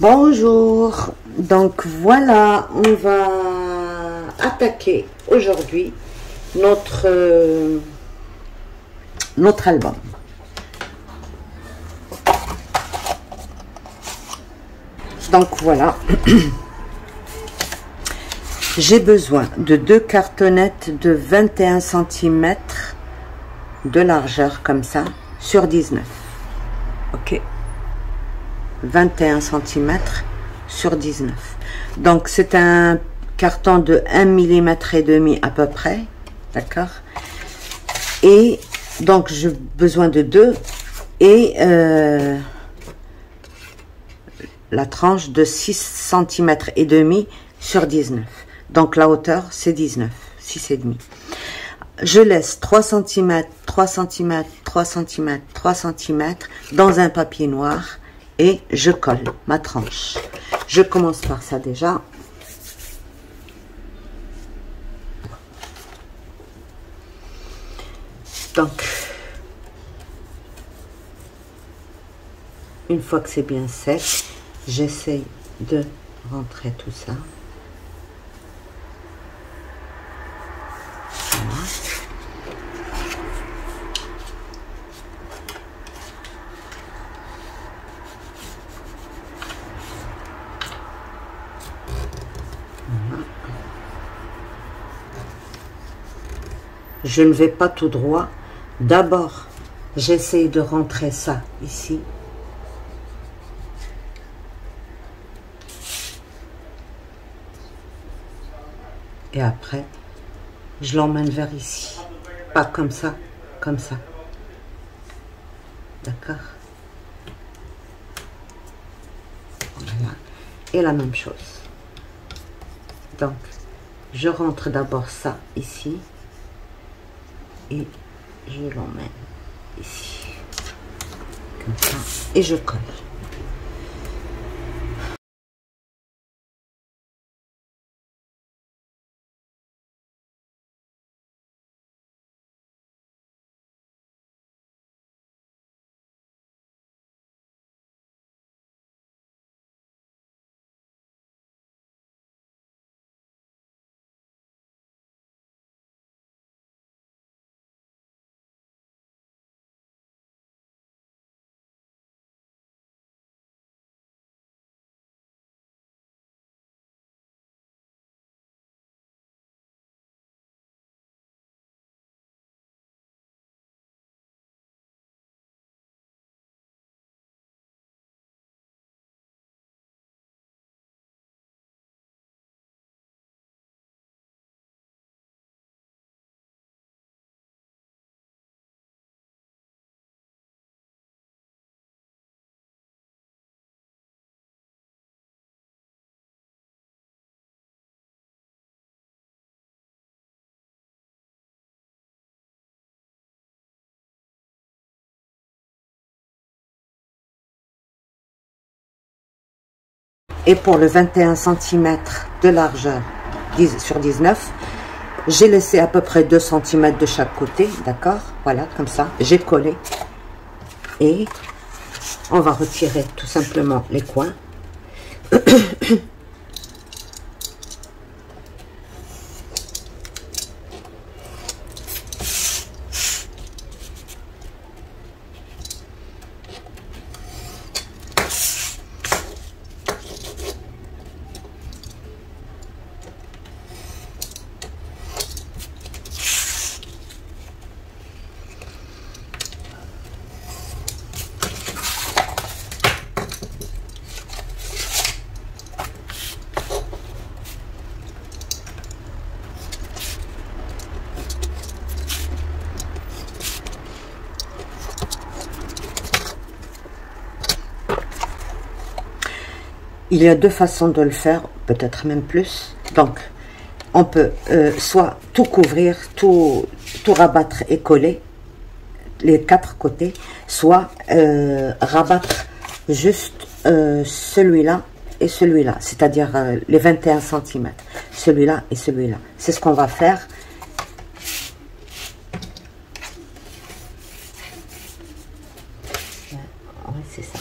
Bonjour, donc voilà, on va attaquer aujourd'hui notre album. Donc voilà, j'ai besoin de 2 cartonnettes de 21 cm de largeur comme ça sur 19. Ok, 21 cm sur 19. Donc c'est un carton de 1 mm et demi à peu près, d'accord. Et donc j'ai besoin de 2 et la tranche de 6 cm et demi sur 19. Donc la hauteur c'est 19, 6 et demi. Je laisse 3 cm, 3 cm, 3 cm, 3 cm dans un papier noir et je colle ma tranche. Je commence par ça déjà. Donc, une fois que c'est bien sec, j'essaye de rentrer tout ça. Voilà. Je ne vais pas tout droit. D'abord, j'essaye de rentrer ça ici. Et après, je l'emmène vers ici. Pas comme ça, comme ça. D'accord? Voilà. Et la même chose. Donc, je rentre d'abord ça ici. Et je l'emmène ici. Comme ça. Et je colle. Et pour le 21 cm de largeur sur 19, j'ai laissé à peu près 2 cm de chaque côté, d'accord? Voilà, comme ça, j'ai collé. Et on va retirer tout simplement les coins. Il y a 2 façons de le faire, peut-être même plus. Donc, on peut soit tout couvrir, tout rabattre et coller, les 4 côtés, soit rabattre juste celui-là et celui-là, c'est-à-dire les 21 cm, celui-là et celui-là. C'est ce qu'on va faire. Ouais, c'est ça.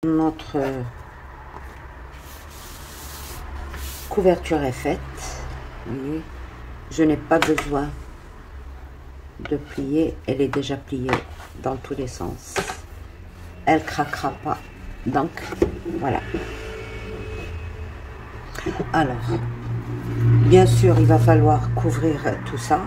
Notre couverture est faite. Vous voyez, je n'ai pas besoin de plier, elle est déjà pliée dans tous les sens. Elle craquera pas. Donc voilà. Alors, bien sûr, il va falloir couvrir tout ça.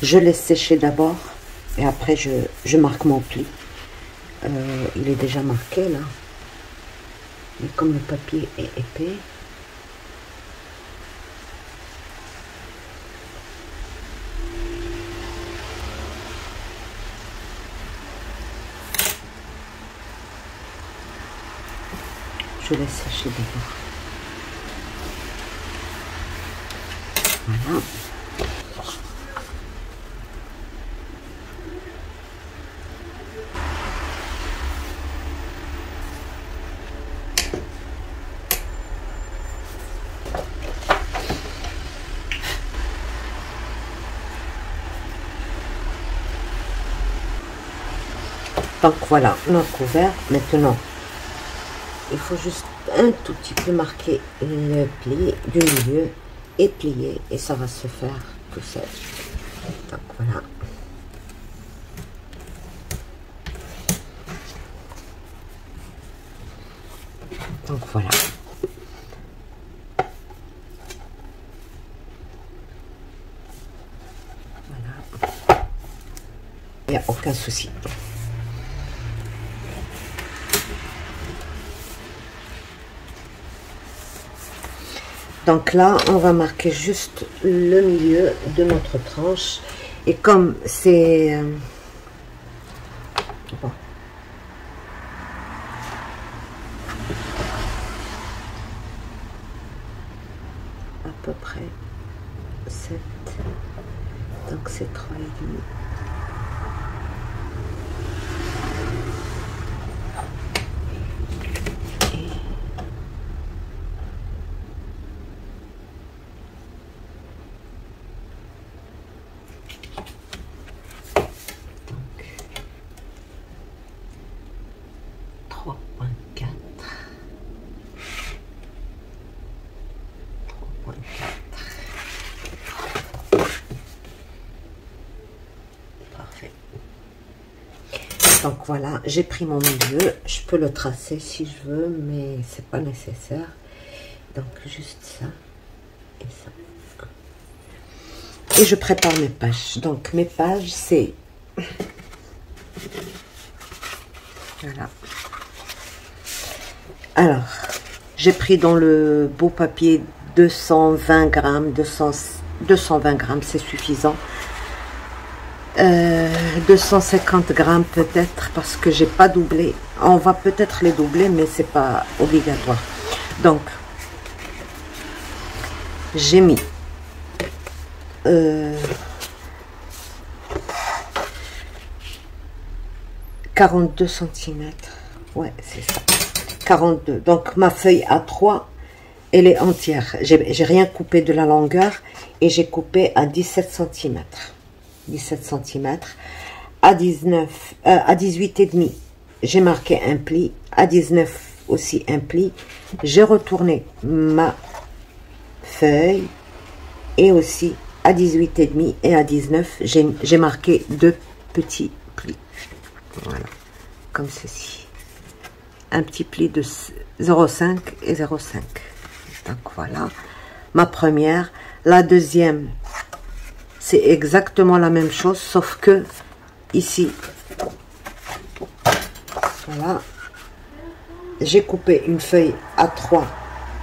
Je laisse sécher d'abord et après je marque mon pli. Il est déjà marqué là. Mais comme le papier est épais, je laisse sécher d'abord. Voilà. Donc voilà, notre couvert. Maintenant, il faut juste un tout petit peu marquer le pli du milieu et plier et ça va se faire tout seul. Donc voilà. Donc voilà. Voilà. Il n'y a aucun souci. Donc là, on va marquer juste le milieu de notre tranche. Et comme c'est... bon. À peu près 7. Donc c'est 3,5. Donc voilà, j'ai pris mon milieu, je peux le tracer si je veux, mais c'est pas nécessaire. Donc juste ça et ça. Et je prépare mes pages. Donc mes pages, c'est... voilà. Alors, j'ai pris dans le beau papier 220 grammes, 220 grammes, c'est suffisant. 250 grammes peut-être parce que j'ai pas doublé. On va peut-être les doubler, mais c'est pas obligatoire. Donc j'ai mis 42 cm. Ouais, c'est ça. 42. Donc ma feuille A3, elle est entière. J'ai rien coupé de la longueur et j'ai coupé à 17 cm. 17 cm. À 19, à 18 et demi, j'ai marqué un pli. À 19 aussi un pli. J'ai retourné ma feuille et aussi à 18 et demi et à 19, j'ai marqué deux petits plis. Voilà, comme ceci. Un petit pli de 0,5 et 0,5. Donc voilà, ma première. La deuxième, c'est exactement la même chose, sauf que ici, voilà, j'ai coupé une feuille à 3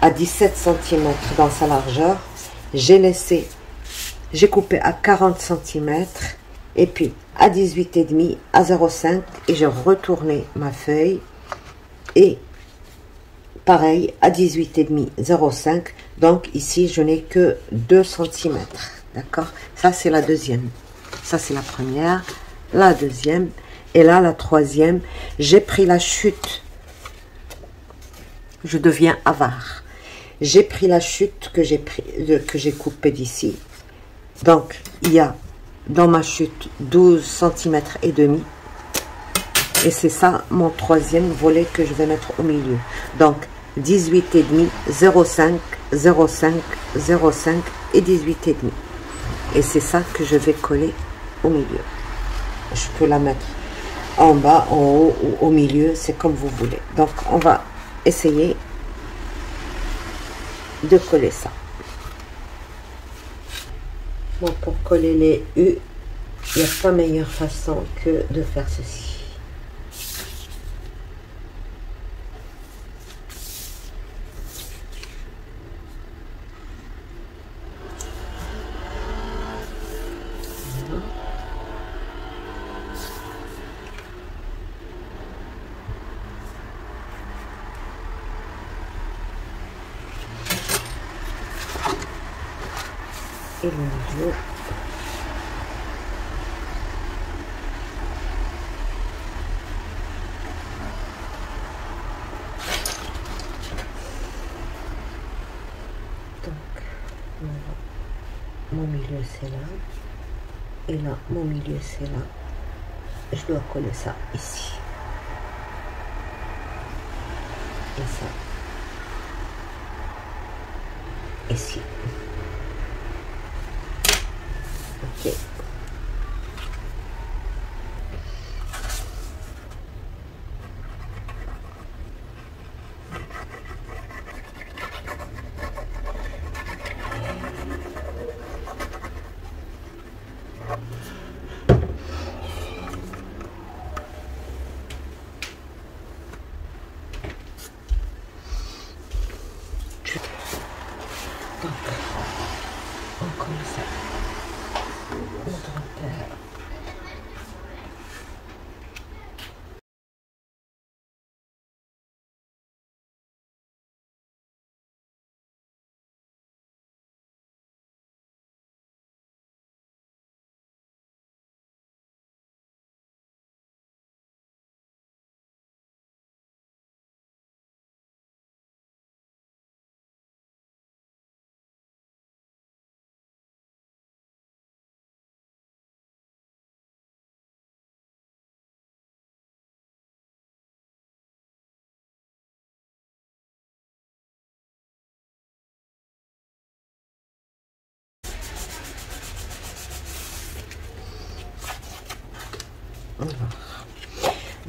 à 17 cm dans sa largeur. J'ai coupé à 40 cm et puis à 18,5 à 0,5 et j'ai retourné ma feuille et pareil à 18,5 0,5. Donc ici je n'ai que 2 cm, d'accord. Ça c'est la deuxième, ça c'est la première, la deuxième et là la troisième. J'ai pris la chute, je deviens avare. J'ai pris la chute que j'ai coupée d'ici. Donc il y a dans ma chute 12 cm et demi et c'est ça mon troisième volet que je vais mettre au milieu. Donc 18,5 0,5 0,5 0,5 et 18,5 et c'est ça que je vais coller au milieu. Je peux la mettre en bas, en haut ou au milieu, c'est comme vous voulez. Donc on va essayer de coller ça. Bon, pour coller les U, il n'y a pas meilleure façon que de faire ceci. Et le milieu. Donc, mon milieu c'est là. Et là, mon milieu c'est là. Je dois coller ça ici. Et ça. Ici. Ok. On colle ça. Notre terre.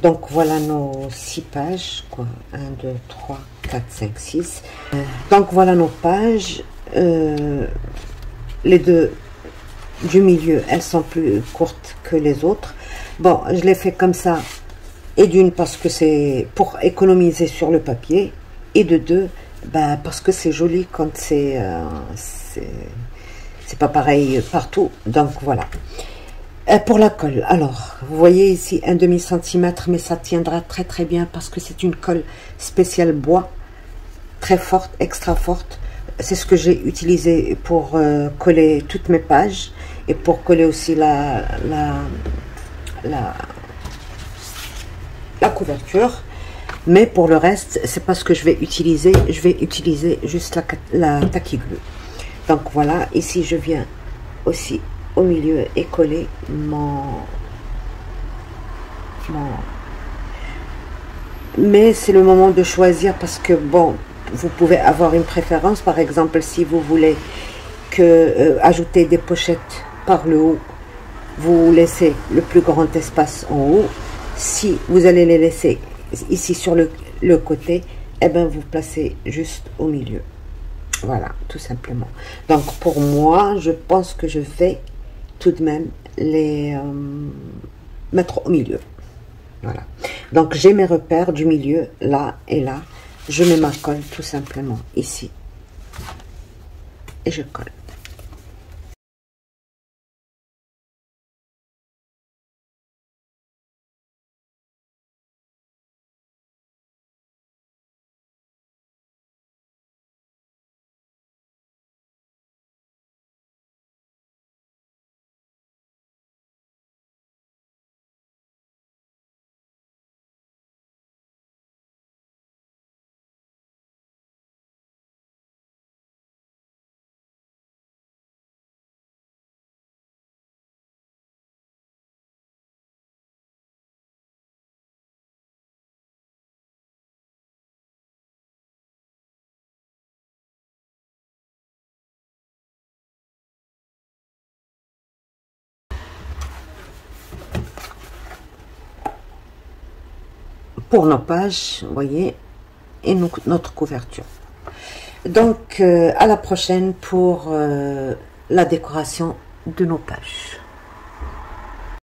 Donc voilà nos 6 pages, quoi. 1, 2, 3, 4, 5, 6. Donc voilà nos pages. Les deux du milieu, elles sont plus courtes que les autres. Bon, je l'ai fait comme ça. Et d'une, parce que c'est pour économiser sur le papier. Et de deux, bah, parce que c'est joli quand c'est pas pareil partout. Donc voilà. Pour la colle, alors, vous voyez ici un demi-centimètre, mais ça tiendra très très bien parce que c'est une colle spéciale bois, très forte, extra forte. C'est ce que j'ai utilisé pour coller toutes mes pages et pour coller aussi la couverture. Mais pour le reste, c'est pas ce que je vais utiliser. Je vais utiliser juste la tacky glue. Donc voilà, ici je viens aussi au milieu et coller mais c'est le moment de choisir parce que bon, vous pouvez avoir une préférence. Par exemple, si vous voulez ajouter des pochettes par le haut, vous laissez le plus grand espace en haut. Si vous allez les laisser ici sur le côté, et ben vous placez juste au milieu. Voilà, tout simplement. Donc pour moi, je pense que je vais tout de même les mettre au milieu. Voilà. Donc j'ai mes repères du milieu, là et là. Je mets ma colle tout simplement ici. Et je colle. Pour nos pages, vous voyez, et notre couverture. Donc, à la prochaine pour la décoration de nos pages.